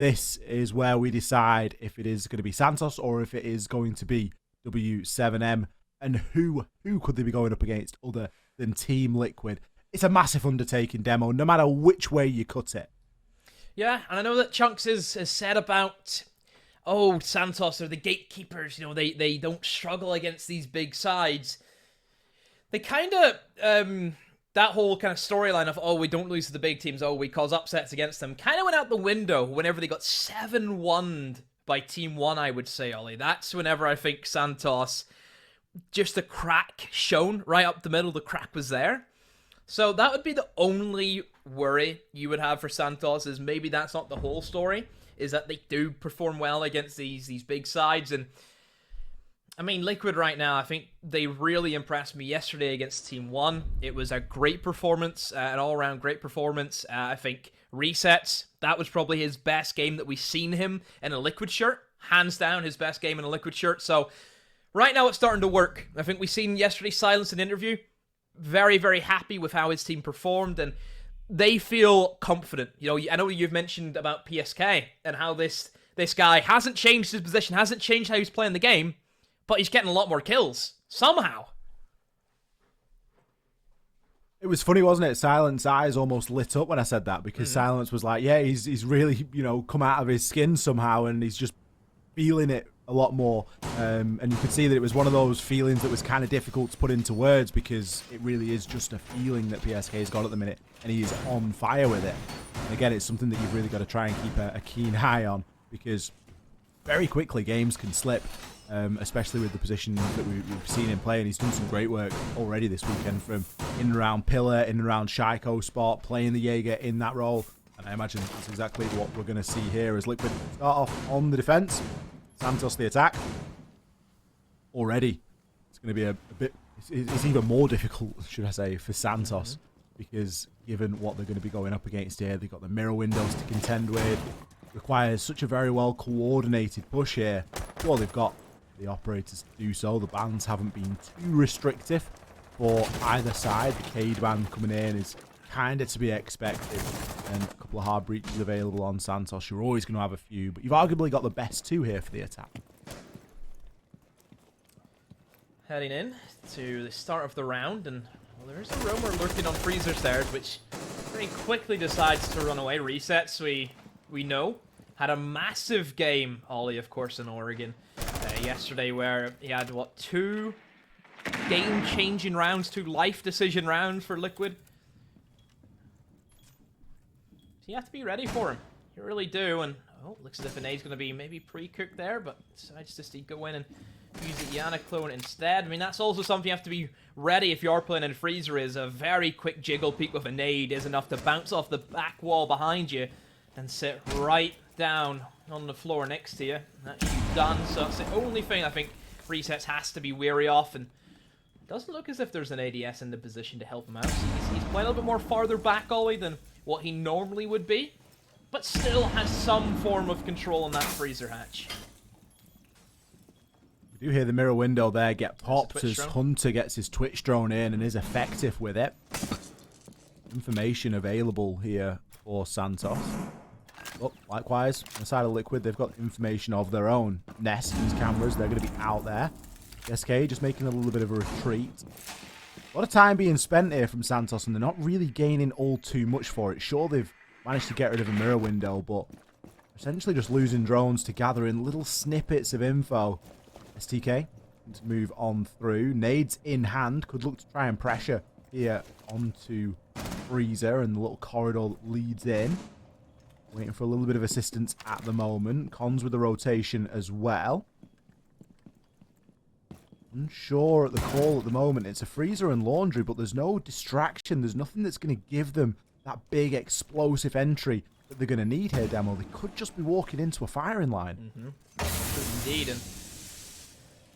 this is where we decide if it is going to be Santos or if it is going to be W7M. And who could they be going up against other than Team Liquid? It's a massive undertaking, Demo, no matter which way you cut it. Yeah, and I know that Chunks has said about, oh, Santos are the gatekeepers, you know, they don't struggle against these big sides. They kind of, that whole kind of storyline of, oh, we don't lose to the big teams, oh, we cause upsets against them, kind of went out the window whenever they got 7-1'd by Team 1, I would say, Ollie. That's whenever I think Santos, just the crack shown right up the middle, the crack was there. So that would be the only worry you would have for Santos, is maybe that's not the whole story, is that they do perform well against these big sides. And I mean, Liquid right now, I think they really impressed me yesterday against Team 1. It was a great performance, an all-around great performance. I think Resets, that was probably his best game that we've seen him in a Liquid shirt. Hands down, his best game in a Liquid shirt. So right now it's starting to work. I think we've seen yesterday Silence in interview. Very, very happy with how his team performed, and they feel confident. You know, I know you've mentioned about PSK and how this guy hasn't changed his position, hasn't changed how he's playing the game, but he's getting a lot more kills somehow. It was funny, wasn't it? Silence eyes almost lit up when I said that, because Silence was like, yeah, he's really, you know, come out of his skin somehow, and he's just feeling it a lot more. And you could see that it was one of those feelings that was kind of difficult to put into words, because it really is just a feeling that PSK's got at the minute, and he is on fire with it. And again, it's something that you've really got to try and keep a keen eye on, because very quickly games can slip, especially with the position that we've seen him play. And he's done some great work already this weekend, from in and around Pillar, in and around Shaiko spot, playing the Jaeger in that role. And I imagine that's exactly what we're going to see here as Liquid start off on the defense. Santos the attack. Already, it's going to be a bit... It's even more difficult, should I say, for Santos, because given what they're going to be going up against here, they've got the mirror windows to contend with. Requires such a very well coordinated push here. Well, they've got the operators to do so. The bans haven't been too restrictive for either side. The Cade ban coming in is kind of to be expected, and a couple of hard breaches available on Santos. You're always going to have a few, but you've arguably got the best two here for the attack. Heading in to the start of the round, and well, there is a roamer lurking on Freezer stairs, which very quickly decides to run away. Resets, we know, had a massive game, Ollie, of course, in Oregon yesterday, where he had, what, 2 game-changing rounds, 2 life decision rounds for Liquid. So you have to be ready for him. You really do. And oh, looks as if an A's going to be maybe pre-cooked there, but decides to go in and use the Yana clone instead. I mean, that's also something you have to be ready if you're playing in Freezer, is a very quick jiggle peek with a nade is enough to bounce off the back wall behind you and sit right down on the floor next to you. That's you done. So that's the only thing I think Resets has to be wary of, and it doesn't look as if there's an ADS in the position to help him out. He's playing a little bit more farther back, Ollie, than what he normally would be, but still has some form of control on that Freezer hatch. We do hear the mirror window there get popped as drone. Hunter gets his Twitch drone in and is effective with it. Information available here for Santos. Oh, likewise, on the side of Liquid, they've got information of their own. Nest, these cameras, they're going to be out there. SK just making a little bit of a retreat. A lot of time being spent here from Santos, and they're not really gaining all too much for it. Sure, they've managed to get rid of a mirror window, but essentially just losing drones to gather in little snippets of info. STK to move on through. Nades in hand, could look to try and pressure here onto Freezer, and the little corridor that leads in. Waiting for a little bit of assistance at the moment. Cons with the rotation as well. Unsure at the call at the moment. It's a Freezer and Laundry, but there's no distraction. There's nothing that's going to give them that big explosive entry that they're going to need here, Demo. They could just be walking into a firing line. Indeed, and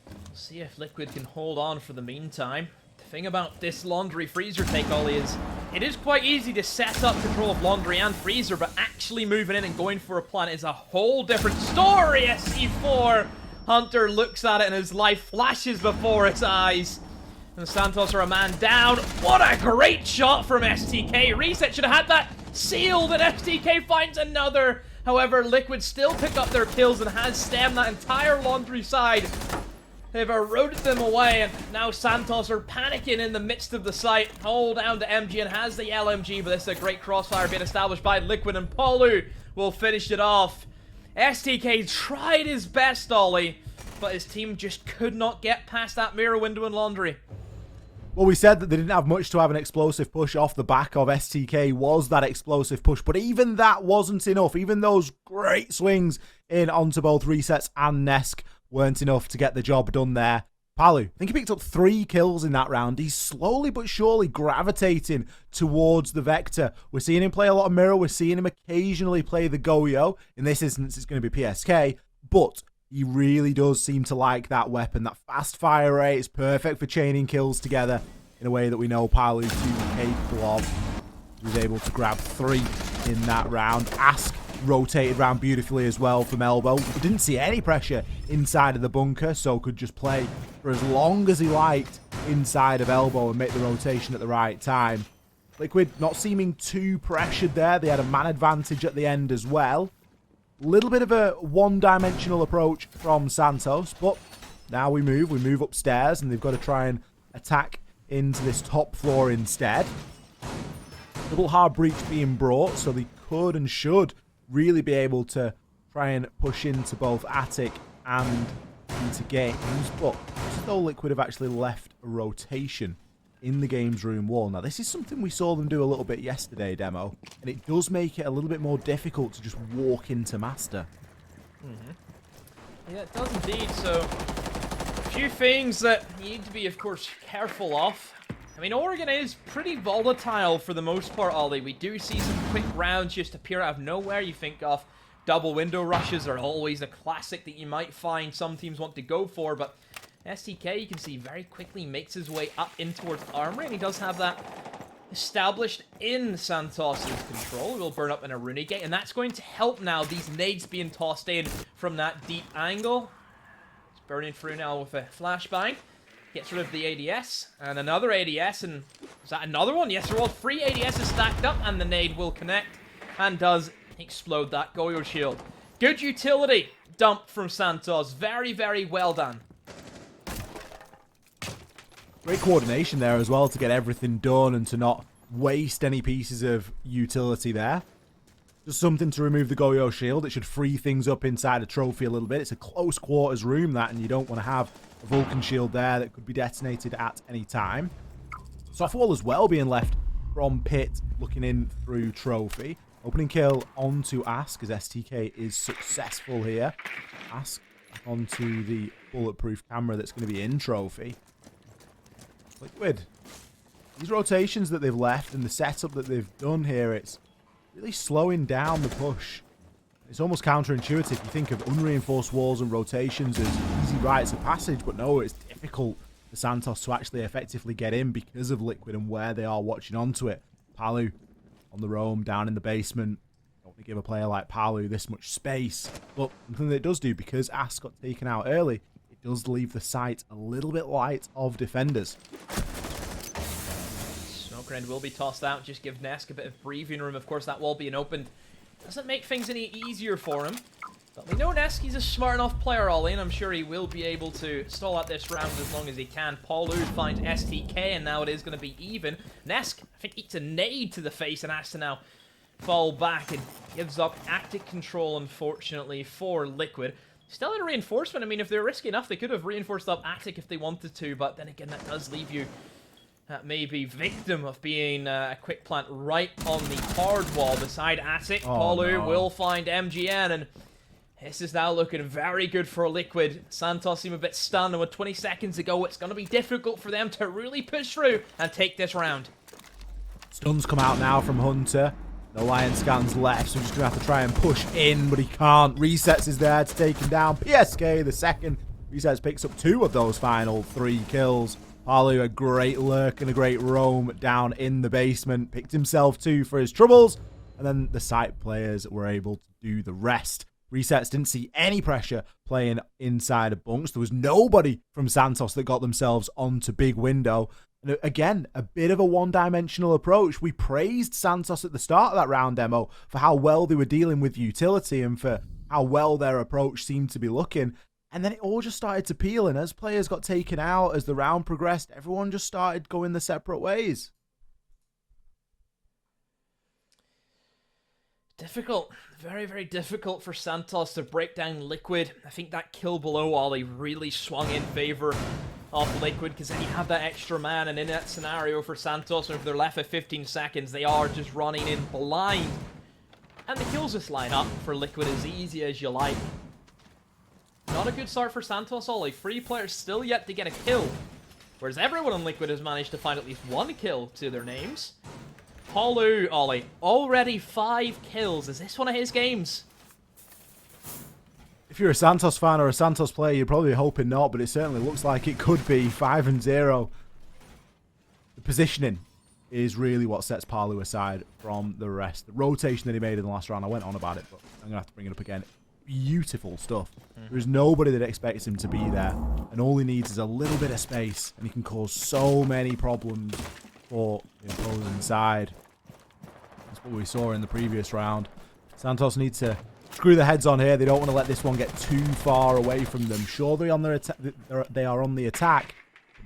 we'll see if Liquid can hold on for the meantime. The thing about this Laundry Freezer take, Ollie, is it is quite easy to set up control of Laundry and Freezer, but actually moving in and going for a plant is a whole different story. SC4 Hunter looks at it and his life flashes before its eyes. And Santos are a man down. What a great shot from STK. Reset should have had that sealed, and STK finds another However, Liquid still pick up their kills and has stemmed that entire laundry side. They've eroded them away, and now Santos are panicking in the midst of the site. Hold down to MGN has the LMG, but this is a great crossfire being established by Liquid, and Paulu will finish it off. STK tried his best, Ollie, but his team just could not get past that mirror window in laundry. Well, we said that they didn't have much to have an explosive push off the back of. STK was that explosive push, but even that wasn't enough. Even those great swings in onto both Resets and Nesk weren't enough to get the job done there. Palu, I think he picked up 3 kills in that round. He's slowly but surely gravitating towards the Vector. We're seeing him play a lot of Mirror. We're seeing him occasionally play the Goyo. In this instance, it's going to be PSK, but he really does seem to like that weapon. That fast fire rate is perfect for chaining kills together in a way that we know Palu's capable of. He was able to grab 3 in that round. Ask rotated round beautifully as well from elbow. We didn't see any pressure inside of the bunker, so could just play for as long as he liked inside of elbow and make the rotation at the right time. Liquid not seeming too pressured there. They had a man advantage at the end as well. Little bit of a one-dimensional approach from Santos, but now we move upstairs, and they've got to try and attack into this top floor instead. Double hard breach being brought, so they could and should really be able to try and push into both attic and into games, but still Liquid have actually left a rotation in the games room wall. Now, this is something we saw them do a little bit yesterday, Demo, and it does make it a little bit more difficult to just walk into Master. Yeah, it does indeed. So, a few things that you need to be, of course, careful of. I mean, Oregon is pretty volatile for the most part, Ollie. We do see some quick rounds just appear out of nowhere. You think of double window rushes are always a classic that you might find some teams want to go for, but STK, you can see, very quickly makes his way up in towards Armory, and he does have that established in Santos' control. He'll burn up in a Rune Gate, and that's going to help now, these nades being tossed in from that deep angle. He's burning through now with a flashbang. Gets rid of the ADS, and another ADS, and is that another one? Yes, there are all 3 ADSs stacked up, and the nade will connect, and does explode that Goyo shield. Good utility dump from Santos. Very, very well done. Great coordination there as well to get everything done and to not waste any pieces of utility there. Just something to remove the Goyo shield. It should free things up inside a trophy a little bit. It's a close quarters room, that, and you don't want to have a Vulcan shield there that could be detonated at any time. Softwall as well being left from Pit, looking in through trophy. Opening kill onto Ask as STK is successful here. Ask onto the bulletproof camera that's going to be in trophy. Liquid. These rotations that they've left and the setup that they've done here, it's really slowing down the push. It's almost counterintuitive. You think of unreinforced walls and rotations as easy rites of passage, but no, it's difficult for Santos to actually effectively get in because of Liquid and where they are watching onto it. Palu on the roam down in the basement. Don't want to give a player like Palu this much space, but something that it does do, because Ask got taken out early, it does leave the site a little bit light of defenders. Smoke grenade will be tossed out, just give Nesk a bit of breathing room. Of course, that wall being opened doesn't make things any easier for him. But we know Nesk, he's a smart enough player, Ollie, and I'm sure he will be able to stall out this round as long as he can. Paulu finds STK, and now it is going to be even. Nesk, I think, eats a nade to the face and has to now fall back and gives up active control, unfortunately, for Liquid. Still in reinforcement. I mean, if they're risky enough, they could have reinforced up Attic if they wanted to, but then again, that does leave you maybe victim of being a quick plant right on the hard wall beside Attic. Paulu will find MGN, and this is now looking very good for Liquid. Santos seem a bit stunned, and with 20 seconds to go, it's going to be difficult for them to really push through and take this round. Stuns come out now from Hunter. No Lion scans left, so he's just going to have to try and push in, but he can't. Resets is there to take him down. PSK, the second. Resets picks up 2 of those final 3 kills. Palu, a great lurk and a great roam down in the basement. Picked himself 2 for his troubles, and then the site players were able to do the rest. Resets didn't see any pressure playing inside of bunks. There was nobody from Santos that got themselves onto big window. And again, a bit of a one-dimensional approach. We praised Santos at the start of that round demo for how well they were dealing with utility and for how well their approach seemed to be looking. And then it all just started to peel. And as players got taken out, as the round progressed, everyone just started going their separate ways. Difficult. Very, very difficult for Santos to break down Liquid. I think that kill below Ollie really swung in favor of Liquid, because then you have that extra man, and in that scenario for Santos, if they're left with 15 seconds, they are just running in blind. And the kills just line up for Liquid as easy as you like. Not a good start for Santos, Ollie. 3 players still yet to get a kill, whereas everyone on Liquid has managed to find at least 1 kill to their names. Paulu, Ollie, already 5 kills. Is this one of his games? If you're a Santos fan or a Santos player, you're probably hoping not, but it certainly looks like it could be 5-0. The positioning is really what sets Palu aside from the rest. The rotation that he made in the last round, I went on about it, but I'm going to have to bring it up again. Beautiful stuff. There's nobody that expects him to be there, and all he needs is a little bit of space, and he can cause so many problems for the opposing side. That's what we saw in the previous round. Santos needs to screw their heads on here. They don't want to let this one get too far away from them. Sure, they are on the attack.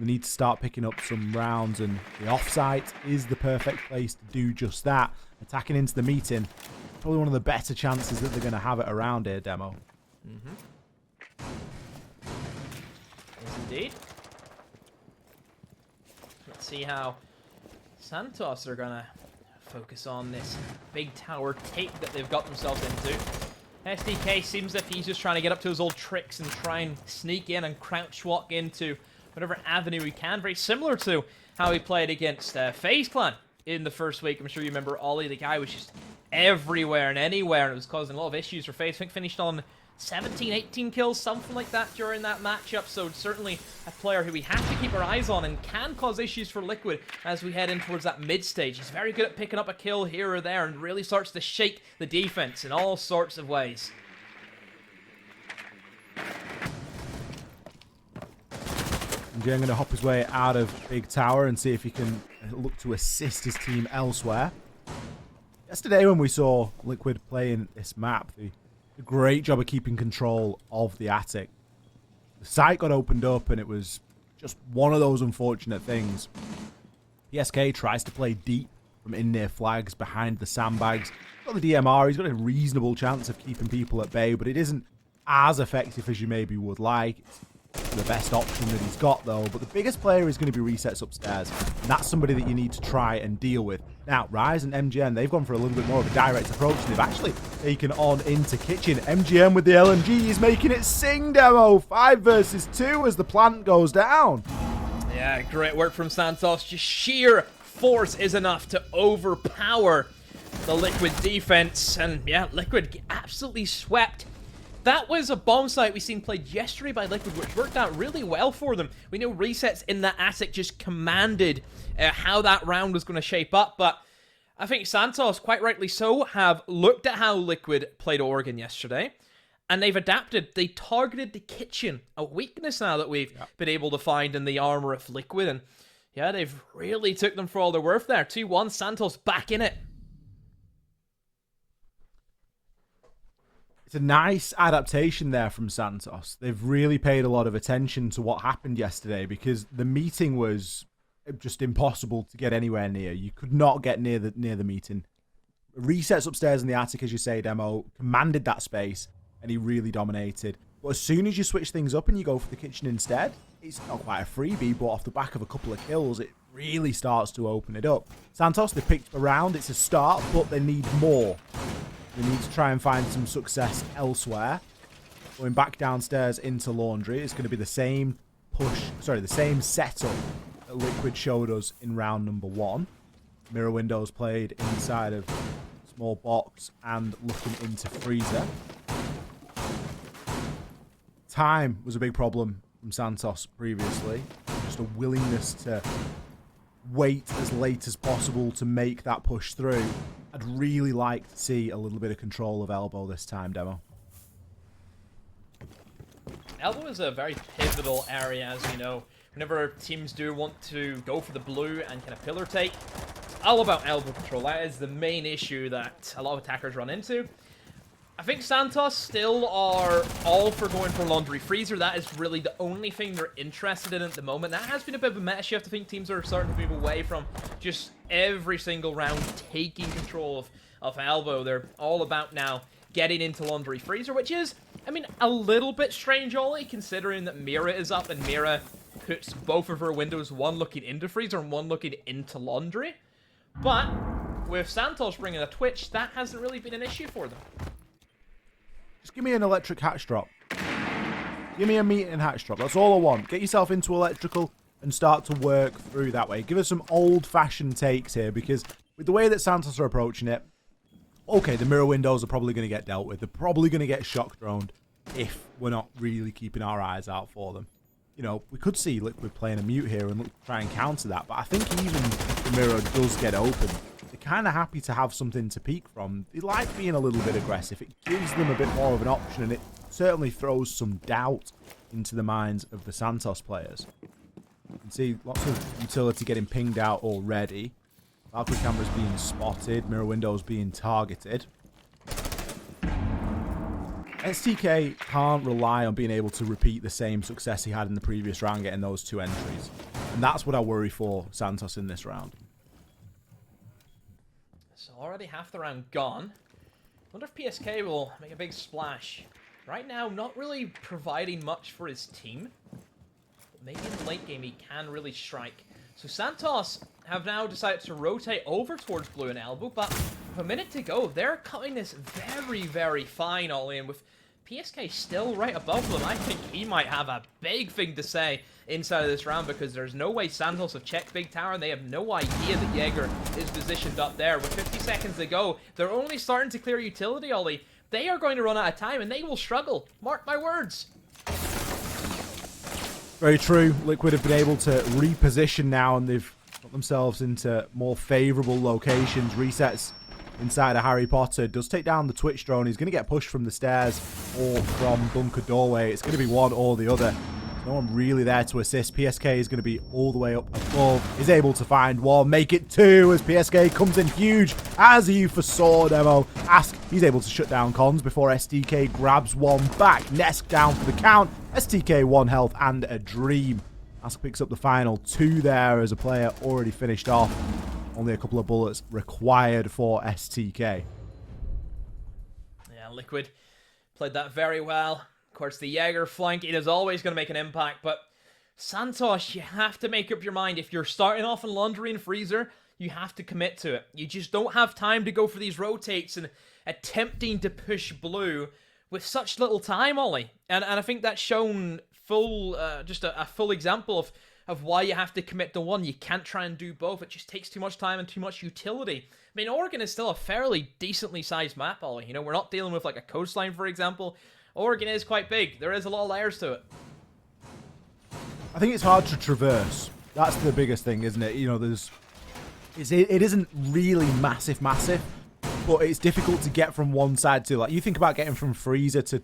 They need to start picking up some rounds, and the offsite is the perfect place to do just that. Attacking into the meeting, probably one of the better chances that they're going to have it around here, Demo. Yes, indeed. Let's see how Santos are going to focus on this big tower tape that they've got themselves into. SDK seems as if he's just trying to get up to his old tricks and try and sneak in and crouch walk into whatever avenue he can. Very similar to how he played against FaZe Clan in the first week. I'm sure you remember Ollie, the guy was just everywhere and anywhere, and it was causing a lot of issues for FaZe. I think finished on 17, 18 kills, something like that during that matchup. So certainly a player who we have to keep our eyes on and can cause issues for Liquid as we head in towards that mid stage. He's very good at picking up a kill here or there and really starts to shake the defense in all sorts of ways. MJ going to hop his way out of Big Tower and see if he can look to assist his team elsewhere. Yesterday when we saw Liquid playing this map, they did a great job of keeping control of the attic. The site got opened up and it was just one of those unfortunate things. PSK tries to play deep from in near flags behind the sandbags. He's got the DMR, he's got a reasonable chance of keeping people at bay, but it isn't as effective as you maybe would like. It's the best option that he's got though, but the biggest player is going to be Resets upstairs, and that's somebody that you need to try and deal with. Now, Rise and MGN, they've gone for a little bit more of a direct approach, and they've actually taken on into Kitchen. MGN with the LMG is making it sing, Demo. 5 versus 2 as the plant goes down. Yeah, great work from Santos. Just sheer force is enough to overpower the Liquid defense, and yeah, Liquid absolutely swept. That was a bomb site we seen played yesterday by Liquid, which worked out really well for them. We know Resets in that attic just commanded how that round was going to shape up, but I think Santos, quite rightly so, have looked at how Liquid played Oregon yesterday, and they've adapted. They targeted the kitchen, a weakness now that we've been able to find in the armor of Liquid, and yeah, they've really took them for all they're worth there. 2-1, Santos back in it. It's a nice adaptation there from Santos. They've really paid a lot of attention to what happened yesterday because the meeting was just impossible to get anywhere near. You could not get near the meeting. Resets upstairs in the attic, as you say, Demo, commanded that space, and he really dominated. But as soon as you switch things up and you go for the kitchen instead, it's not quite a freebie, but off the back of a couple of kills, it really starts to open it up. Santos, they picked around. It's a start, but they need more. They need to try and find some success elsewhere. Going back downstairs into Laundry, it's going to be the same the same setup that Liquid showed us in round number 1. Mirror windows played inside of small box and looking into freezer. Time was a big problem from Santos previously. Just a willingness to wait as late as possible to make that push through. I'd really like to see a little bit of control of Elbow this time, Demo. Elbow is a very pivotal area, as we know, whenever teams do want to go for the blue and kind of pillar take, it's all about elbow control. That is the main issue that a lot of attackers run into. I think Santos still are all for going for Laundry Freezer. That is really the only thing they're interested in at the moment. That has been a bit of a meta shift. I think teams are starting to move away from just every single round taking control of elbow. They're all about now getting into Laundry Freezer, which is, I mean, a little bit strange, Ollie, considering that Mira is up and Mira puts both of her windows, one looking into Freezer and one looking into Laundry. But with Santos bringing a Twitch, that hasn't really been an issue for them. Just give me an electric hatch drop. Give me a meat and hatch drop. That's all I want. Get yourself into electrical and start to work through that way. Give us some old-fashioned takes here, because with the way that Santos are approaching it, okay, the mirror windows are probably going to get dealt with. They're probably going to get shock droned if we're not really keeping our eyes out for them. You know, we could see Liquid playing a mute here and try and counter that, but I think even if the mirror does get open, they're kind of happy to have something to peek from. They like being a little bit aggressive. It gives them a bit more of an option, and it certainly throws some doubt into the minds of the Santos players. You can see lots of utility getting pinged out already. Valkyrie cameras being spotted, mirror windows being targeted. STK can't rely on being able to repeat the same success he had in the previous round, getting those 2 entries. And that's what I worry for Santos in this round. So already half the round gone. Wonder if PSK will make a big splash. Right now, not really providing much for his team. But maybe in the late game, he can really strike. So Santos have now decided to rotate over towards blue and elbow, but with a minute to go, they're cutting this very, very fine, Ollie, and with PSK still right above them, I think he might have a big thing to say inside of this round, because there's no way Santos have checked Big Tower, and they have no idea that Jaeger is positioned up there. With 50 seconds to go, they're only starting to clear utility, Ollie. They are going to run out of time, and they will struggle. Mark my words. Very true. Liquid have been able to reposition now, and they've got themselves into more favourable locations. Resets inside of Harry Potter. Does take down the Twitch drone. He's going to get pushed from the stairs or from bunker doorway. It's going to be one or the other. No one really there to assist. PSK is going to be all the way up above. Is able to find one. Make it 2 as PSK comes in huge. As you foresaw, Demo. Ask. He's able to shut down cons before STK grabs one back. Nesk down for the count. STK 1 health and a dream. Ask picks up the final 2 there as a player already finished off. Only a couple of bullets required for STK. Yeah, Liquid played that very well. Of course, the Jaeger flank, it is always going to make an impact, but Santos, you have to make up your mind. If you're starting off in Laundry and Freezer, you have to commit to it. You just don't have time to go for these rotates and attempting to push blue with such little time, Ollie. And I think that's shown full, just a full example of why you have to commit to one. You can't try and do both. It just takes too much time and too much utility. I mean, Oregon is still a fairly decently sized map, Ollie. You know, we're not dealing with like a coastline, for example. Oregon is quite big. There is a lot of layers to it. I think it's hard to traverse. That's the biggest thing, isn't it? You know, it isn't really massive, but it's difficult to get from one side to, like, you think about getting from Freezer to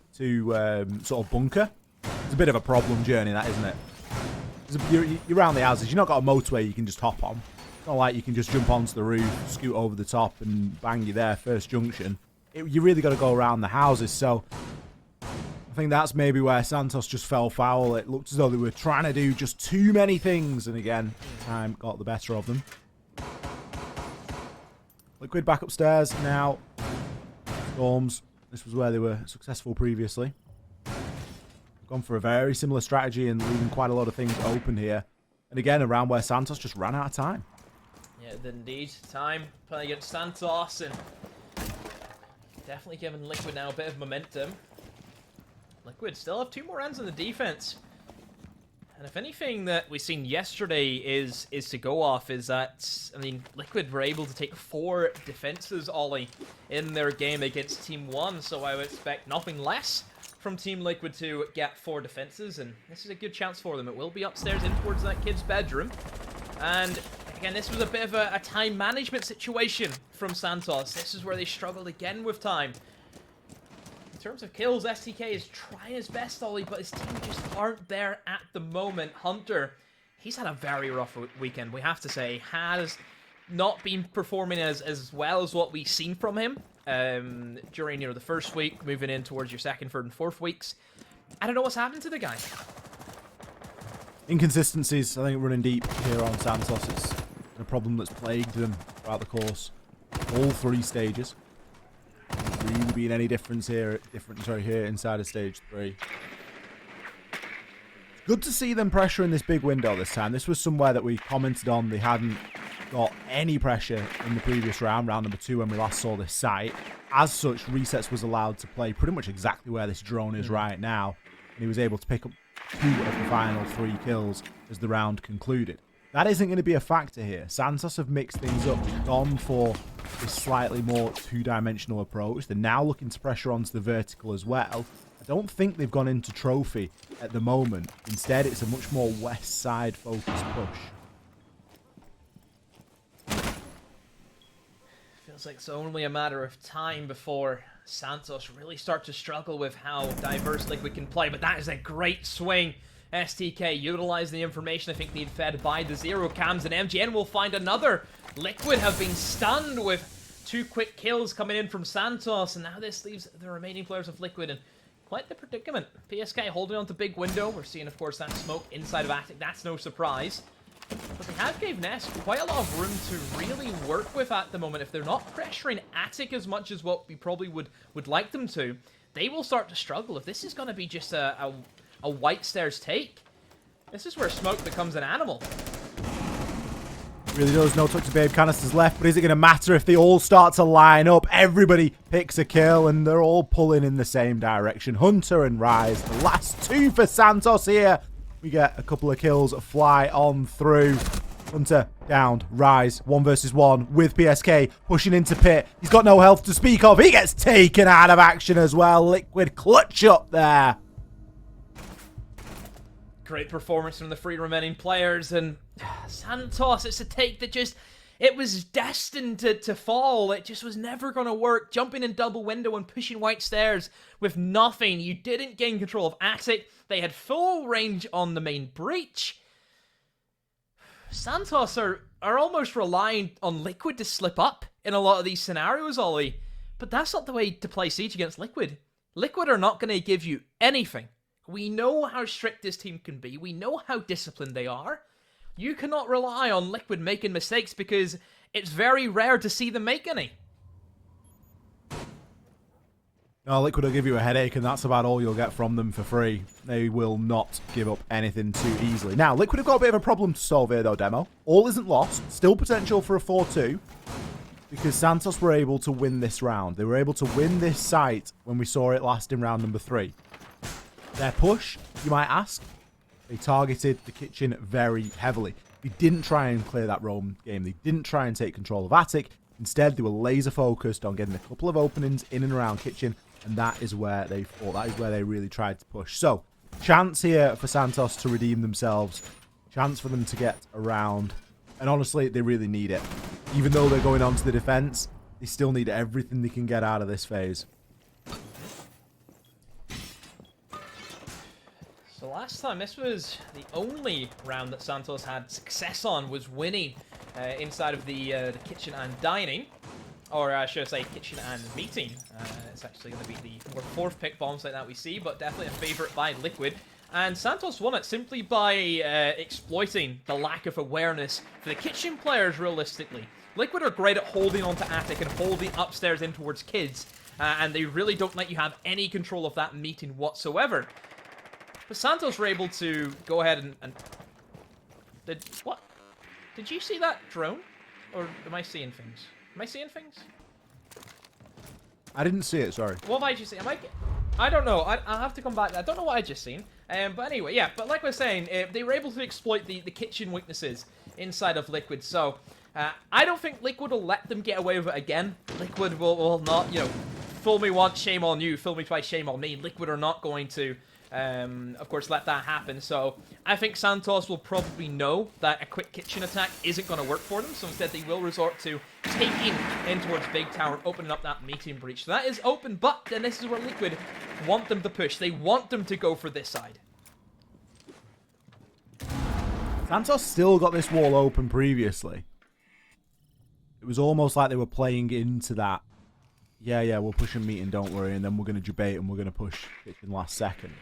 sort of bunker. It's a bit of a problem journey, that, isn't it? You're around the houses. You've not got a motorway you can just hop on. It's not like you can just jump onto the roof, scoot over the top, and bang, you there, first junction. You really got to go around the houses, so I think that's maybe where Santos just fell foul. It looked as though they were trying to do just too many things, and again, time got the better of them. Liquid back upstairs now. Storms. This was where they were successful previously. Gone for a very similar strategy and leaving quite a lot of things open here. And again, around where Santos just ran out of time. Yeah, indeed. Time playing against Santos, and definitely giving Liquid now a bit of momentum. Liquid still have 2 more rounds on the defense. And if anything that we've seen yesterday is to go off, is that, I mean, Liquid were able to take 4 defenses, Ollie, in their game against Team 1, so I would expect nothing less from Team Liquid to get 4 defenses, and this is a good chance for them. It will be upstairs in towards that kid's bedroom. And again, this was a bit of a time management situation from Santos. This is where they struggled again with time. In terms of kills, STK is trying his best, Ollie, but his team just aren't there at the moment. Hunter he's had a very rough weekend, we have to say. Has not been performing as well as what we've seen from him during, the first week, moving in towards your second, third, and fourth weeks. I don't know what's happened to the guy. Inconsistencies, I think, running deep here on Santos. It's a problem that's plagued them throughout the course. All 3 stages. Not really been any difference here. Here inside of stage 3. Good to see them pressuring this big window this time. This was somewhere that we commented on. They hadn't got any pressure in the previous round, round number 2, when we last saw this site. As such, Resets was allowed to play pretty much exactly where this drone is right now. And he was able to pick up 2 of the final 3 kills as the round concluded. That isn't going to be a factor here. Santos have mixed things up. They've gone for this slightly more 2-dimensional approach. They're now looking to pressure onto the vertical as well. I don't think they've gone into trophy at the moment. Instead, it's a much more west side focused push. Feels like it's only a matter of time before Santos really start to struggle with how diverse Liquid can play, but that is a great swing. STK utilizing the information I think being fed by the zero cams, and MGN will find another. Liquid have been stunned with 2 quick kills coming in from Santos, and now this leaves the remaining players of Liquid in quite the predicament. PSK holding on to big window. We're seeing, of course, that smoke inside of Attic. That's no surprise. But they have gave Ness quite a lot of room to really work with at the moment. If they're not pressuring Attic as much as what we probably would like them to, they will start to struggle. If this is going to be just a white stairs take, this is where smoke becomes an animal. Really does. No touch to Babe canisters left, but is it going to matter if they all start to line up? Everybody picks a kill, and they're all pulling in the same direction. Hunter and Rise, the last 2 for Santos here. We get a couple of kills fly on through. Hunter downed. Rise 1 versus 1 with PSK pushing into pit. He's got no health to speak of. He gets taken out of action as well. Liquid clutch up there. Great performance from the 3 remaining players, and Santos, it's a take that just, it was destined to fall. It just was never going to work. Jumping in double window and pushing white stairs with nothing. You didn't gain control of Attic. They had full range on the main breach. Santos are almost relying on Liquid to slip up in a lot of these scenarios, Ollie. But that's not the way to play Siege against Liquid. Liquid are not going to give you anything. We know how strict this team can be. We know how disciplined they are. You cannot rely on Liquid making mistakes because it's very rare to see them make any. No, Liquid will give you a headache, and that's about all you'll get from them for free. They will not give up anything too easily. Now, Liquid have got a bit of a problem to solve here, though, Demo. All isn't lost. Still potential for a 4-2, because Santos were able to win this round. They were able to win this site when we saw it last in round number 3. Their push, you might ask, they targeted the kitchen very heavily. They didn't try and clear that roam game. They didn't try and take control of Attic. Instead, they were laser focused on getting a couple of openings in and around kitchen, and that is where they fought. That is where they really tried to push. So, chance here for Santos to redeem themselves. Chance for them to get around. And honestly, they really need it. Even though they're going on to the defense, they still need everything they can get out of this phase. So last time, this was the only round that Santos had success on, was winning inside of the kitchen and dining. Or should I say kitchen and meeting. It's actually going to be the more 4th pick bombs like that we see, but definitely a favorite by Liquid. And Santos won it simply by exploiting the lack of awareness for the kitchen players, realistically. Liquid are great at holding onto Attic and holding upstairs in towards kids, and they really don't let you have any control of that meeting whatsoever. But Santos were able to go ahead and what? Did you see that drone? Or am I seeing things? Am I seeing things? I didn't see it, sorry. What have I just seen? I don't know. I'll have to come back. I don't know what I just seen. But anyway, yeah. But like I was saying, they were able to exploit the kitchen weaknesses inside of Liquid. So, I don't think Liquid will let them get away with it again. Liquid will not, fool me once, shame on you. Fool me twice, shame on me. Liquid are not going to... of course, let that happen. So I think Santos will probably know that a quick kitchen attack isn't going to work for them. So instead, they will resort to taking in towards Big Tower, opening up that meeting breach. So that is open, but then this is where Liquid want them to push. They want them to go for this side. Santos still got this wall open previously. It was almost like they were playing into that. Yeah, we're pushing meeting, don't worry. And then we're going to debate and we're going to push kitchen last second.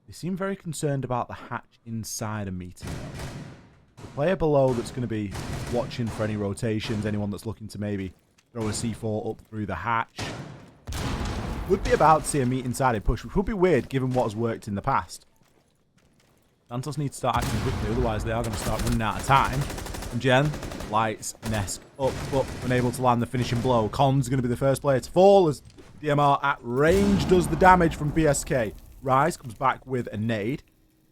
They seem very concerned about the hatch inside a meeting, though. The player below that's going to be watching for any rotations, anyone that's looking to maybe throw a C4 up through the hatch, would be about to see a meeting-sided push, which would be weird given what has worked in the past. Santos needs to start acting quickly, otherwise they are going to start running out of time. And Gen lights Nesk up, but unable to land the finishing blow. Con's going to be the first player to fall as DMR at range does the damage from BSK. Rise comes back with a nade.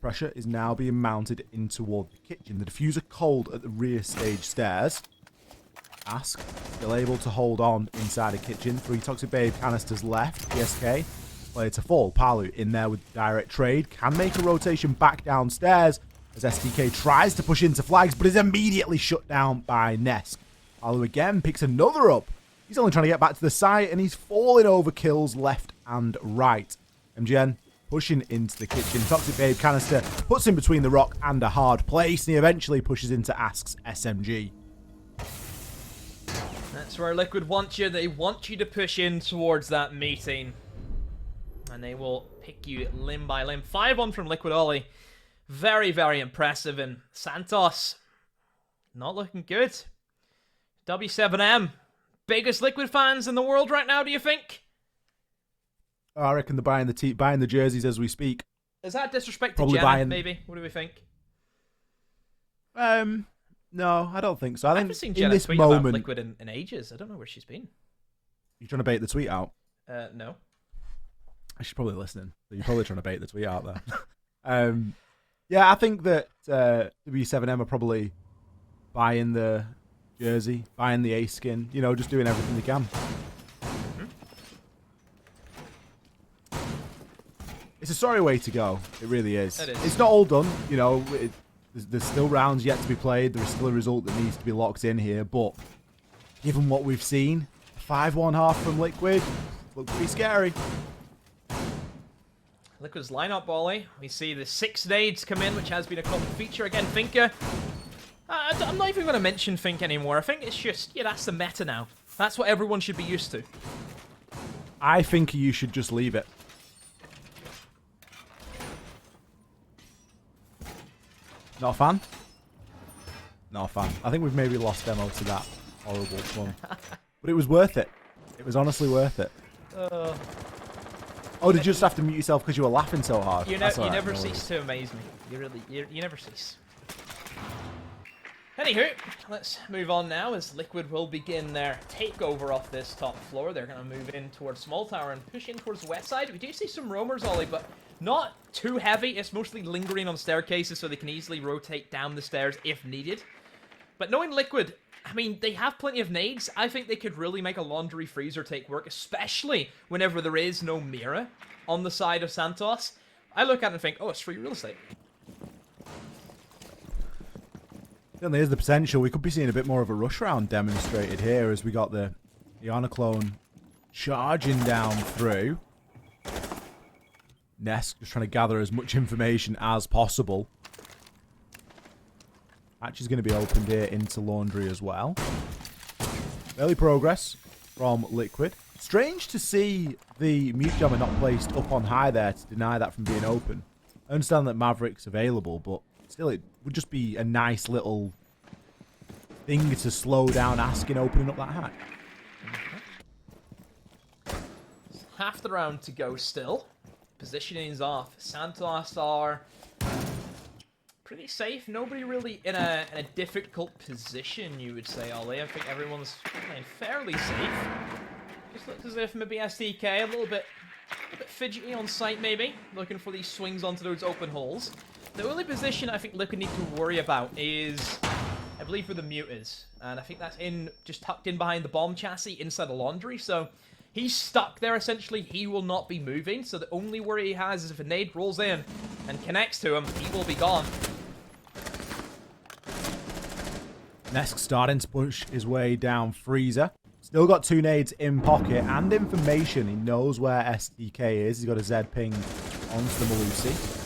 Pressure is now being mounted in toward the kitchen. The diffuser cold at the rear stage stairs. Ask still able to hold on inside the kitchen. 3 Toxic Babe canisters left. BSK player to fall. Palu in there with direct trade. Can make a rotation back downstairs as STK tries to push into flags, but is immediately shut down by Nesk. Palu again picks another up. He's only trying to get back to the site, and he's falling over kills left and right. MGN pushing into the kitchen. Toxic Babe canister puts him between the rock and a hard place, and he eventually pushes into Ask's SMG. That's where Liquid want you. They want you to push in towards that meeting. And they will pick you limb by limb. 5-1 from Liquid Ollie. Very, very impressive. And Santos, not looking good. W7M, biggest Liquid fans in the world right now, do you think? I reckon they're buying the jerseys as we speak. Is that disrespect Probably to Jenna, buying... maybe? What do we think? No, I don't think so. I haven't think seen Jenna in this tweet moment... about Liquid in ages. I don't know where she's been. You trying to bait the tweet out? No. She's probably listening. So you're probably trying to bait the tweet out there. Yeah, I think that W7M are probably buying the jersey, buying the ace skin, you know, just doing everything they can. It's a sorry way to go. It really is. It is. It's not all done, you know. There's still rounds yet to be played. There's still a result that needs to be locked in here. But given what we've seen, 5-1 half from Liquid, looks pretty scary. Liquid's lineup, Ollie. We see the 6 nades come in, which has been a common feature. Again, Finka. I'm not even going to mention Fink anymore. I think it's just, yeah, that's the meta now. That's what everyone should be used to. I think you should just leave it. Not a fan? Not a fan. I think we've maybe lost demo to that horrible one. But it was worth it. It was honestly worth it. Oh, did you just have to mute yourself because you were laughing so hard? You never cease to amaze me. You never cease. Anywho, let's move on now as Liquid will begin their takeover off this top floor. They're going to move in towards Small Tower and push in towards the west side. We do see some roamers, Ollie, but not too heavy. It's mostly lingering on staircases so they can easily rotate down the stairs if needed. But knowing Liquid, I mean, they have plenty of nades. I think they could really make a laundry freezer take work, especially whenever there is no Mira on the side of Santos. I look at it and think, oh, it's free real estate. Certainly is the potential. We could be seeing a bit more of a rush round demonstrated here as we got the Iana clone charging down through. Nesk just trying to gather as much information as possible. Hatch is going to be opened here into laundry as well. Early progress from Liquid. Strange to see the mute jammer not placed up on high there to deny that from being open. I understand that Maverick's available, but still it would just be a nice little thing to slow down asking opening up that hatch. Half the round to go still. Positioning's off. Santos are pretty safe. Nobody really in a difficult position, you would say, Ollie. I think everyone's playing fairly safe. Just looks as if maybe SDK a little bit fidgety on site, maybe. Looking for these swings onto those open holes. The only position I think Liquid need to worry about is, I believe, where the mute is. And I think that's just tucked in behind the bomb chassis inside the laundry. So he's stuck there, essentially. He will not be moving. So the only worry he has is if a nade rolls in and connects to him, he will be gone. Nesk starting to push his way down Freezer. Still got 2 nades in pocket and information. He knows where SDK is. He's got a Z ping onto the Malusi.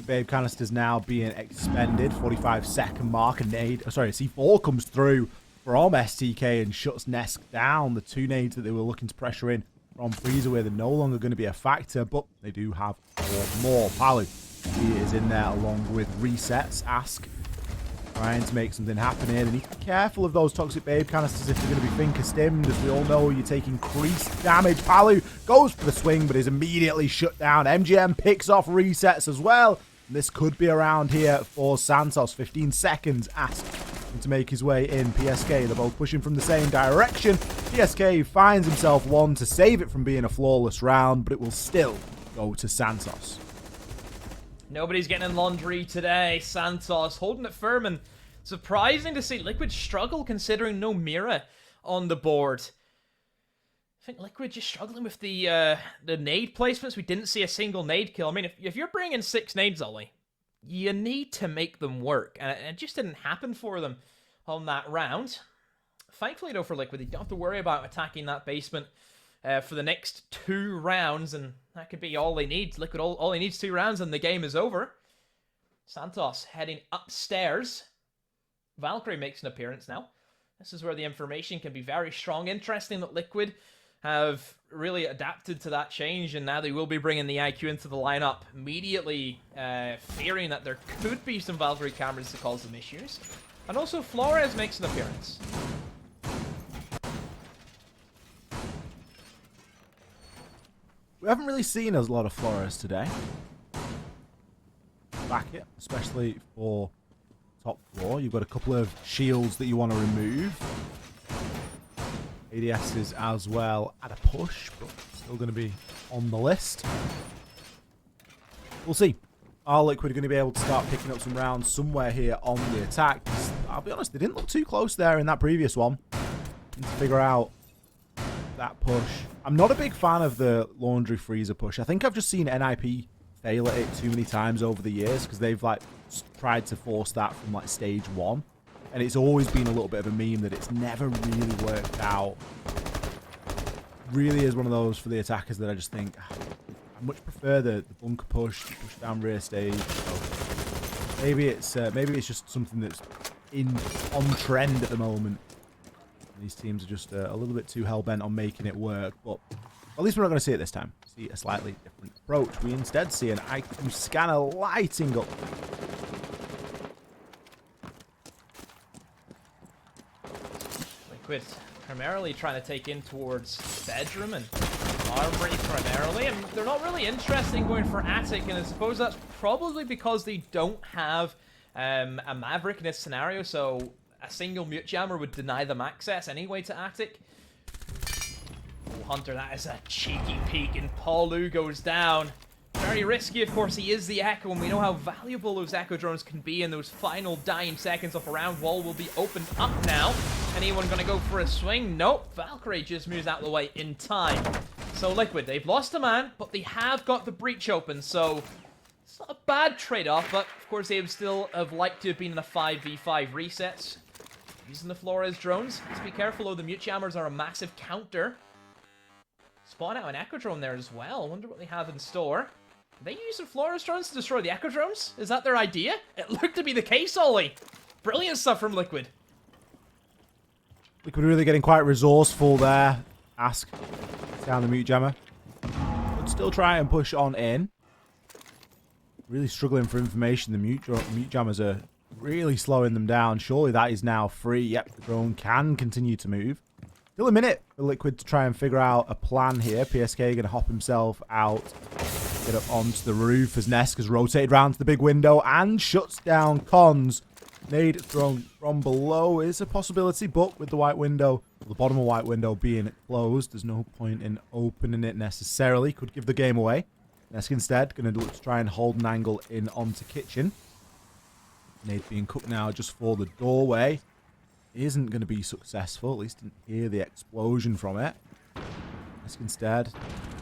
Toxic Babe canisters now being expended. 45-second mark. A nade. Oh, sorry, a C4 comes through from STK and shuts Nesk down. The 2 nades that they were looking to pressure in from Freezer with are no longer going to be a factor, but they do have 4 more. Palu, he is in there along with resets. Ask, trying to make something happen here. They need to be careful of those Toxic Babe canisters if they're going to be finger stimmed. As we all know, you take increased damage. Palu goes for the swing, but is immediately shut down. MGM picks off resets as well. And this could be around here for Santos. 15 seconds. Ask to make his way in. PSK, they're both pushing from the same direction. PSK finds himself one to save it from being a flawless round, but it will still go to Santos. Nobody's getting in laundry today. Santos holding it firm, and surprising to see Liquid struggle considering no Mira on the board. I think Liquid just struggling with the nade placements. We didn't see a single nade kill. I mean, if you're bringing 6 nades, Ollie, you need to make them work, and it just didn't happen for them on that round. Thankfully, though, for Liquid, they don't have to worry about attacking that basement for the next 2 rounds, and that could be all they need. Liquid all he needs 2 rounds, and the game is over. Santos heading upstairs. Valkyrie makes an appearance now. This is where the information can be very strong. Interesting that Liquid have really adapted to that change, and now they will be bringing the IQ into the lineup, immediately fearing that there could be some Valkyrie cameras to cause them issues. And also Flores makes an appearance. We haven't really seen a lot of Flores today. Back it, especially for top floor. You've got a couple of shields that you want to remove. ADSs as well at a push, but still going to be on the list. We'll see. Are Liquid going to be able to start picking up some rounds somewhere here on the attack? I'll be honest, they didn't look too close there in that previous one. Need to figure out that push. I'm not a big fan of the laundry freezer push. I think I've just seen NIP fail at it too many times over the years because they've like tried to force that from like stage 1. And it's always been a little bit of a meme that it's never really worked out. Really is one of those for the attackers that I just think I much prefer the bunker push down rear stage. So maybe it's just something that's on trend at the moment. These teams are just a little bit too hell-bent on making it work, but at least we're not going to see it this time. See a slightly different approach. We instead see an IQ scanner lighting up. Liquid primarily trying to take in towards bedroom and armory primarily, and they're not really interested in going for attic, and I suppose that's probably because they don't have a Maverick in this scenario, so a single mute jammer would deny them access anyway to attic. Oh, Hunter, that is a cheeky peek, and Paulu goes down. Very risky, of course. He is the Echo, and we know how valuable those Echo drones can be in those final dying seconds of a round. Wall will be opened up now. Anyone going to go for a swing? Nope. Valkyrie just moves out of the way in time. So Liquid, they've lost a man, but they have got the breach open, so it's not a bad trade-off, but of course they would still have liked to have been in a 5v5 resets. Using the Flores drones. Let's be careful, though. The mute jammers are a massive counter. Spawn out an Echo drone there as well. I wonder what they have in store. Are they using Flores drones to destroy the Echo drones? Is that their idea? It looked to be the case, Ollie. Brilliant stuff from Liquid. Liquid really getting quite resourceful there. Ask down the mute jammer. But still try and push on in. Really struggling for information. The mute jammers are really slowing them down. Surely that is now free. Yep, the drone can continue to move. Still a minute for Liquid to try and figure out a plan here. PSK going to hop himself out. Get up onto the roof as Nesk has rotated round to the big window and shuts down Cons. Nade thrown from below is a possibility, but with the white window, the bottom of white window being closed, there's no point in opening it necessarily. Could give the game away. Nesk instead going to look to try and hold an angle in onto kitchen. Nade being cooked now just for the doorway. Isn't going to be successful. At least didn't hear the explosion from it. Nesk instead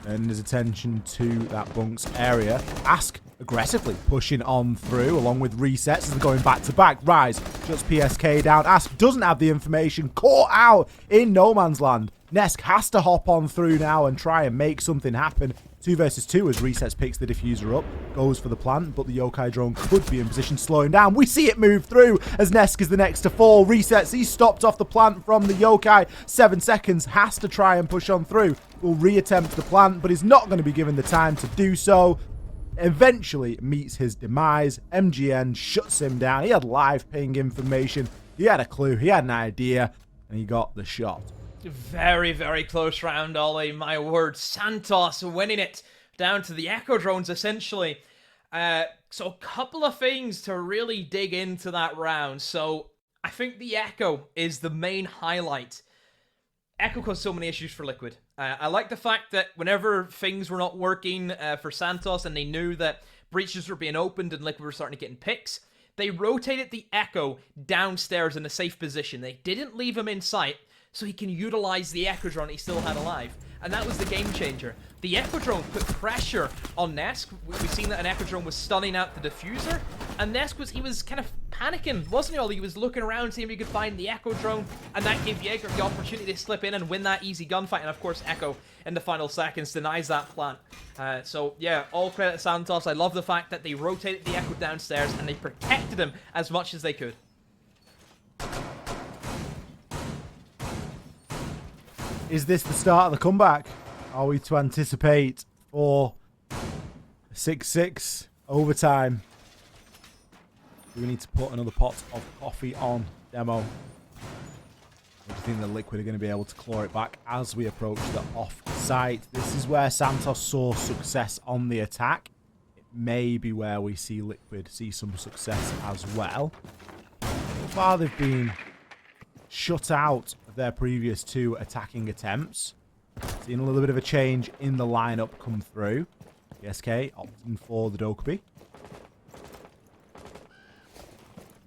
turning his attention to that bunks area. Ask aggressively pushing on through along with resets as they're going back to back. Rise just PSK down. Ask doesn't have the information. Caught out in no man's land. Nesk has to hop on through now and try and make something happen. 2 versus 2 as Resets picks the diffuser up, goes for the plant, but the Yokai drone could be in position to slow him down. We see it move through as Nesk is the next to fall. Resets, he's stopped off the plant from the Yokai. 7 seconds, has to try and push on through. Will reattempt the plant, but is not going to be given the time to do so. Eventually meets his demise. MGN shuts him down. He had live ping information. He had a clue. He had an idea, and he got the shot. Very, very close round, Ollie. My word. Santos winning it down to the Echo drones, essentially. So a couple of things to really dig into that round. So I think the Echo is the main highlight. Echo caused so many issues for Liquid. I like the fact that whenever things were not working for Santos and they knew that breaches were being opened and Liquid were starting to get in picks, they rotated the Echo downstairs in a safe position. They didn't leave him in sight so he can utilize the Echo drone he still had alive. And that was the game changer. The Echo drone put pressure on Nesk. We've seen that an Echo drone was stunning out the diffuser. And Nesk was kind of panicking, wasn't he, Ollie? He was looking around, seeing if he could find the Echo drone. And that gave Jaeger the opportunity to slip in and win that easy gunfight. And of course, Echo, in the final seconds, denies that plant. So yeah, all credit to Santos. I love the fact that they rotated the Echo downstairs and they protected him as much as they could. Is this the start of the comeback? Are we to anticipate for 6-6 overtime? Do we need to put another pot of coffee on demo? Or do you think the Liquid are going to be able to claw it back as we approach the off-site? This is where Santos saw success on the attack. It may be where we see Liquid see some success as well. So far they've been shut out of their previous 2 attacking attempts. Seen a little bit of a change in the lineup come through. PSK opting for the Dokkaebi.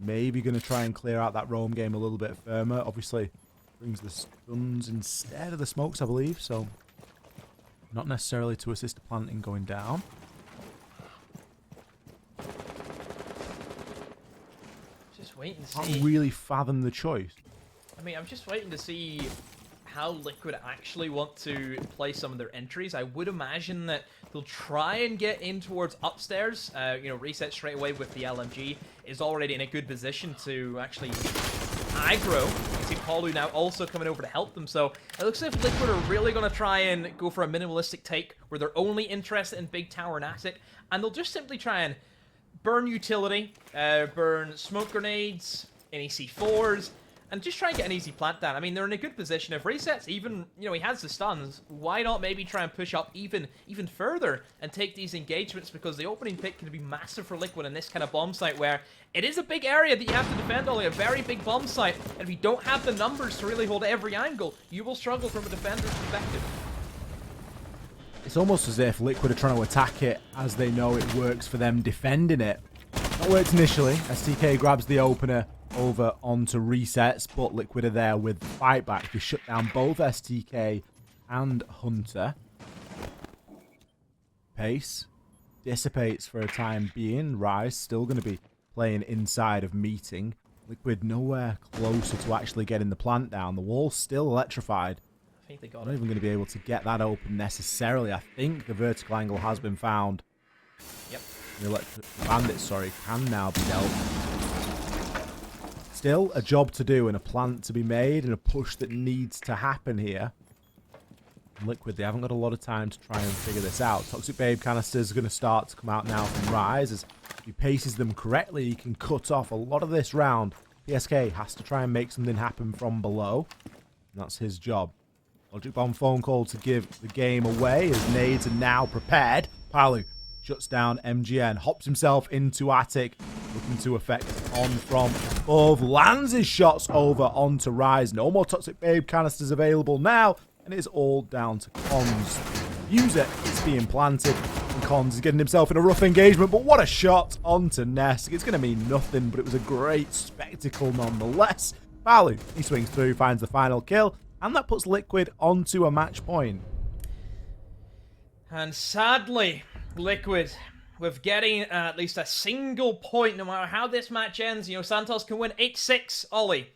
Maybe going to try and clear out that roam game a little bit firmer. Obviously, brings the stuns instead of the smokes, I believe. So, not necessarily to assist the planting going down. Just waiting to see. Can't really fathom the choice. I mean, I'm just waiting to see how Liquid actually want to play some of their entries. I would imagine that they'll try and get in towards upstairs. Reset straight away with the LMG is already in a good position to actually aggro. You see Paulu now also coming over to help them. So it looks as if Liquid are really going to try and go for a minimalistic take where they're only interested in big tower and attic. And they'll just simply try and burn utility, burn smoke grenades, any C4s, and just try and get an easy plant down. I mean, they're in a good position. If Reset's even, he has the stuns, why not maybe try and push up even further and take these engagements? Because the opening pick can be massive for Liquid in this kind of bomb site where it is a big area that you have to defend, Ollie, a very big bomb site. And if you don't have the numbers to really hold every angle, you will struggle from a defender's perspective. It's almost as if Liquid are trying to attack it as they know it works for them defending it. That works initially. STK grabs the opener over onto Resets, but Liquid are there with the fight back to shut down both STK and Hunter. Pace dissipates for a time being. Rise still going to be playing inside of meeting. Liquid nowhere closer to actually getting the plant down. The wall's still electrified. I think they got Not even going to be able to get that open necessarily. I think the vertical angle has been found. Yep. The bandits, can now be dealt. Still a job to do and a plant to be made and a push that needs to happen here. Liquid, they haven't got a lot of time to try and figure this out. Toxic Babe canisters are going to start to come out now from Rise. As he paces them correctly, he can cut off a lot of this round. PSK has to try and make something happen from below. And that's his job. Logic Bomb phone call to give the game away as nades are now prepared. Palu shuts down MGN, hops himself into Attic, looking to affect on from above, lands his shots over onto Rise. No more Toxic Babe canisters available now, and it is all down to Cons. User is being planted, and Cons is getting himself in a rough engagement, but what a shot onto Nesk. It's going to mean nothing, but it was a great spectacle nonetheless. Palu, he swings through, finds the final kill, and that puts Liquid onto a match point. And sadly, Liquid, with getting at least a single point, no matter how this match ends, Santos can win 8-6, Ollie.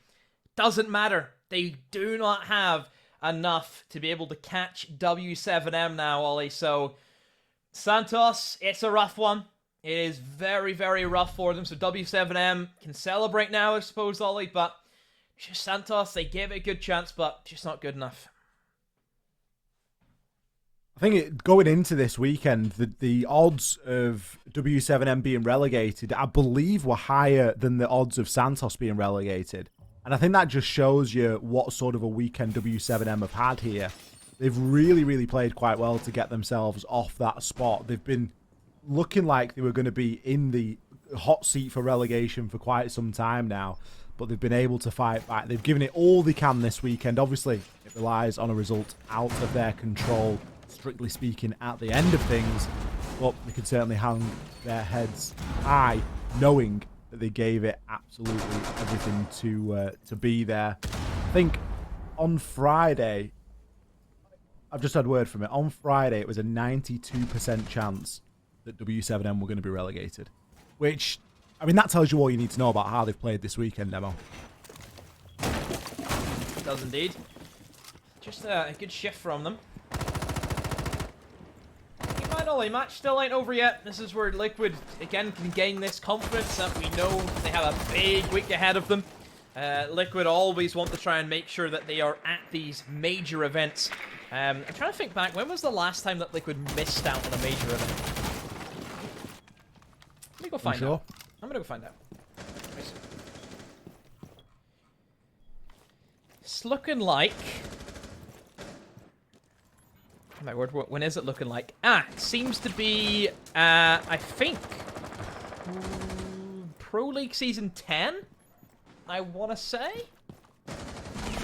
Doesn't matter. They do not have enough to be able to catch W7M now, Ollie. So, Santos, it's a rough one. It is very, very rough for them. So W7M can celebrate now, I suppose, Ollie, but just Santos, they gave it a good chance, but just not good enough. I think going into this weekend, the odds of W7M being relegated, I believe, were higher than the odds of Santos being relegated. And I think that just shows you what sort of a weekend W7M have had here. They've really, really played quite well to get themselves off that spot. They've been looking like they were going to be in the hot seat for relegation for quite some time now, but they've been able to fight back. They've given it all they can this weekend. Obviously, it relies on a result out of their control, strictly speaking, at the end of things, but they can certainly hang their heads high, knowing that they gave it absolutely everything to be there. I think on Friday, I've just had word from it. On Friday, it was a 92% chance that W7M were going to be relegated, which, I mean, that tells you all you need to know about how they've played this weekend, Demo. It does indeed. Just a good shift from them. Ollie, match still ain't over yet. This is where Liquid again can gain this confidence that we know they have a big week ahead of them. Liquid always want to try and make sure that they are at these major events. I'm trying to think back, when was the last time that Liquid missed out on a major event? Let me go find out. I'm gonna go find out. It's looking like... My word, when is it looking like? It seems to be, I think, Pro League Season 10, I want to say?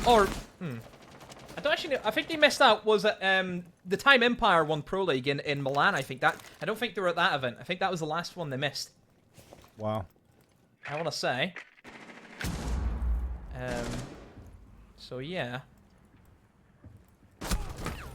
Or, I don't actually know. I think they missed out was at, the time Empire won Pro League in Milan, I think. I don't think they were at that event. I think that was the last one they missed. Wow. I want to say. So, yeah.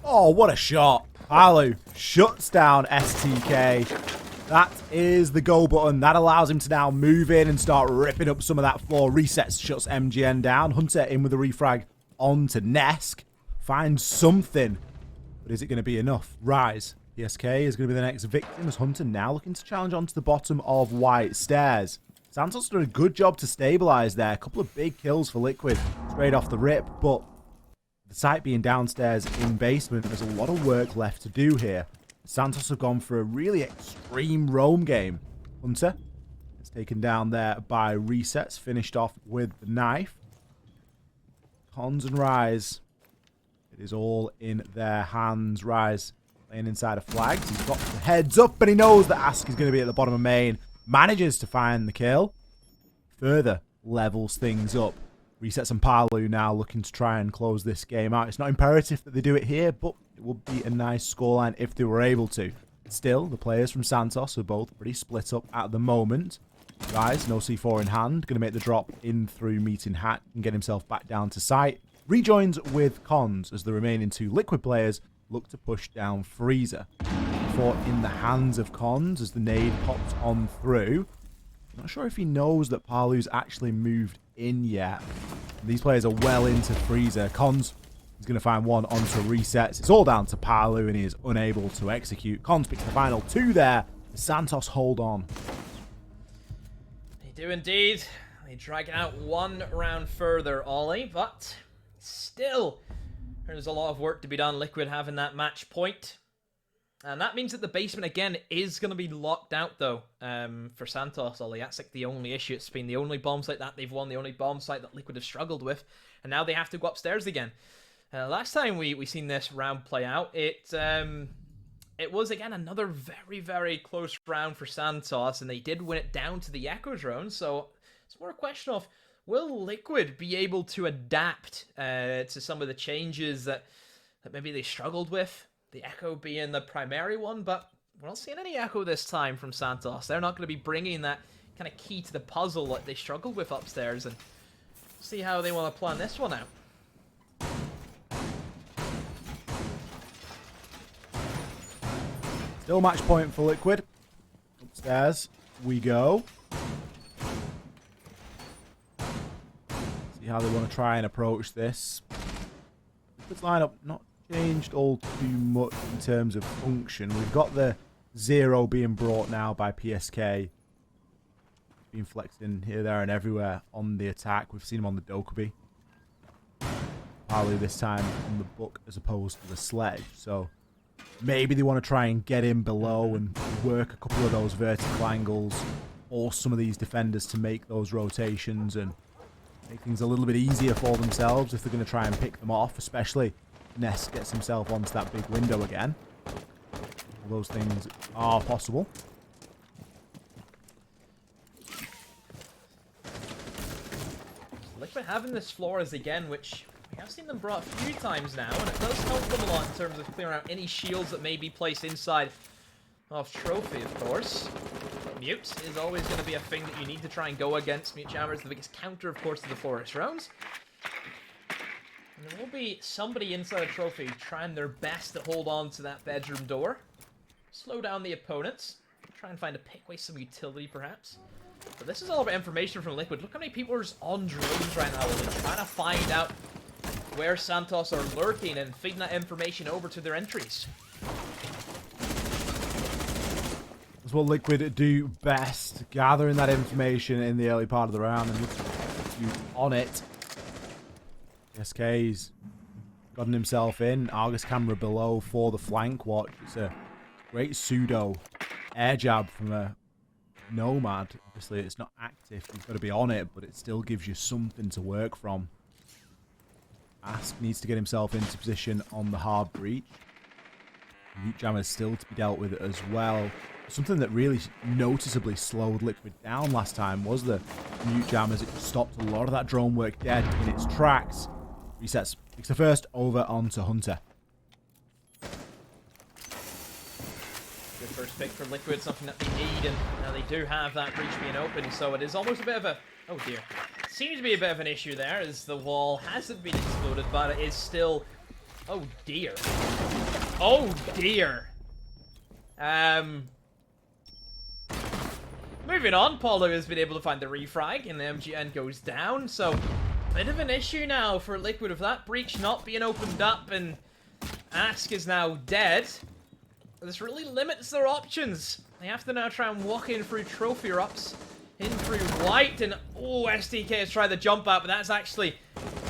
Oh, what a shot. Palu shuts down STK. That is the go button. That allows him to now move in and start ripping up some of that floor. Resets, shuts MGN down. Hunter in with a refrag onto Nesk. Finds something. But is it going to be enough? Rise. PSK is going to be the next victim as Hunter now looking to challenge onto the bottom of White Stairs. Santos did a good job to stabilize there. A couple of big kills for Liquid straight off the rip, but the site being downstairs in basement, there's a lot of work left to do here. Santos have gone for a really extreme roam game. Hunter is taken down there by Resets, finished off with the knife. Cons and Rise, it is all in their hands. Rise playing inside of flags. He's got the heads up, and he knows that Ask is going to be at the bottom of main. Manages to find the kill. Further levels things up. Resets and Palu now looking to try and close this game out. It's not imperative that they do it here, but it would be a nice scoreline if they were able to. Still, the players from Santos are both pretty split up at the moment. Rise, no C4 in hand, going to make the drop in through Meeting Hat and get himself back down to site. Rejoins with Cons as the remaining two Liquid players look to push down Freezer. Fought in the hands of Cons as the nade pops on through. Not sure if he knows that Palu's actually moved in yet. These players are well into Freezer. Cons is going to find one onto Resets. It's all down to Palu, and he is unable to execute. Cons picks the final two there. Santos hold on. They do indeed. They drag it out one round further, Ollie, but still, there's a lot of work to be done. Liquid having that match point. And that means that the basement, again, is going to be locked out, though, for Santos, Ollie. That's like the only issue. It's been the only bomb site that they've won, the only bomb site that Liquid have struggled with. And now they have to go upstairs again. Last time we seen this round play out, it was, again, another very, very close round for Santos. And they did win it down to the Echo Drone. So it's more a question of, will Liquid be able to adapt to some of the changes that maybe they struggled with? The Echo being the primary one, but we're not seeing any Echo this time from Santos. They're not going to be bringing that kind of key to the puzzle that they struggled with upstairs, and see how they want to plan this one out. Still match point for Liquid. Upstairs we go. See how they want to try and approach this. Liquid's lineup not changed all too much in terms of function. We've got the Zero being brought now by PSK. Being flexing here, there, and everywhere on the attack. We've seen him on the Dokkaebi. Probably this time on the book as opposed to the sledge. So maybe they want to try and get in below and work a couple of those vertical angles, or some of these defenders to make those rotations and make things a little bit easier for themselves if they're going to try and pick them off, especially Ness gets himself onto that big window again. All those things are possible. Liquid having this Flores again, which we have seen them brought a few times now, and it does help them a lot in terms of clearing out any shields that may be placed inside of Trophy, of course. But Mute is always going to be a thing that you need to try and go against. Mute Jammer is the biggest counter, of course, to the Flores rounds. And there will be somebody inside a Trophy trying their best to hold on to that bedroom door. Slow down the opponents. Try and find a pick, waste some utility, perhaps. But this is all about information from Liquid. Look how many people are just on drones right now. They're trying to find out where Santos are lurking and feeding that information over to their entries. That's what Liquid do best, gathering that information in the early part of the round and you on it. SK's gotten himself in. Argus camera below for the flank watch. It's a great pseudo air jab from a Nomad. Obviously, it's not active. You've got to be on it, but it still gives you something to work from. Ask needs to get himself into position on the hard breach. Mute Jammer is still to be dealt with as well. Something that really noticeably slowed Liquid down last time was the Mute Jammers. It stopped a lot of that drone work dead in its tracks. Resets. Takes the first over onto Hunter. Good first pick for Liquid, something that they need, and now they do have that breach being open, so it is almost a bit of a... Oh dear. Seems to be a bit of an issue there, as the wall hasn't been exploded, but it is still... Oh dear. Oh dear. Moving on, Paulo has been able to find the refrag, and the MGN goes down, so... Bit of an issue now for Liquid with that breach not being opened up, and Ask is now dead. This really limits their options. They have to now try and walk in through Trophy Erupts, in through White, and oh, STK has tried the jump out, but that's actually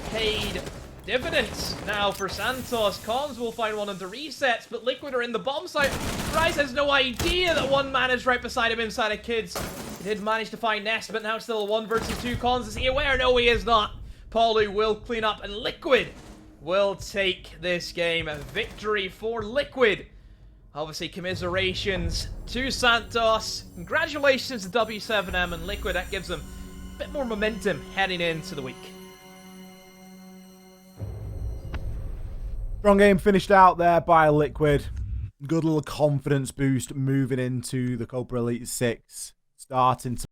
paid dividends now for Santos. Cons will find one of the resets, but Liquid are in the bomb site. Rise has no idea that one man is right beside him inside of Kids. He did manage to find Nest, but now it's still a 1 versus 2. Cons, is he aware? No, he is not. Paulo will clean up, and Liquid will take this game. A victory for Liquid. Obviously, commiserations to Santos. Congratulations to W7M and Liquid. That gives them a bit more momentum heading into the week. Strong game finished out there by Liquid. Good little confidence boost moving into the Cobra Elite 6. Starting to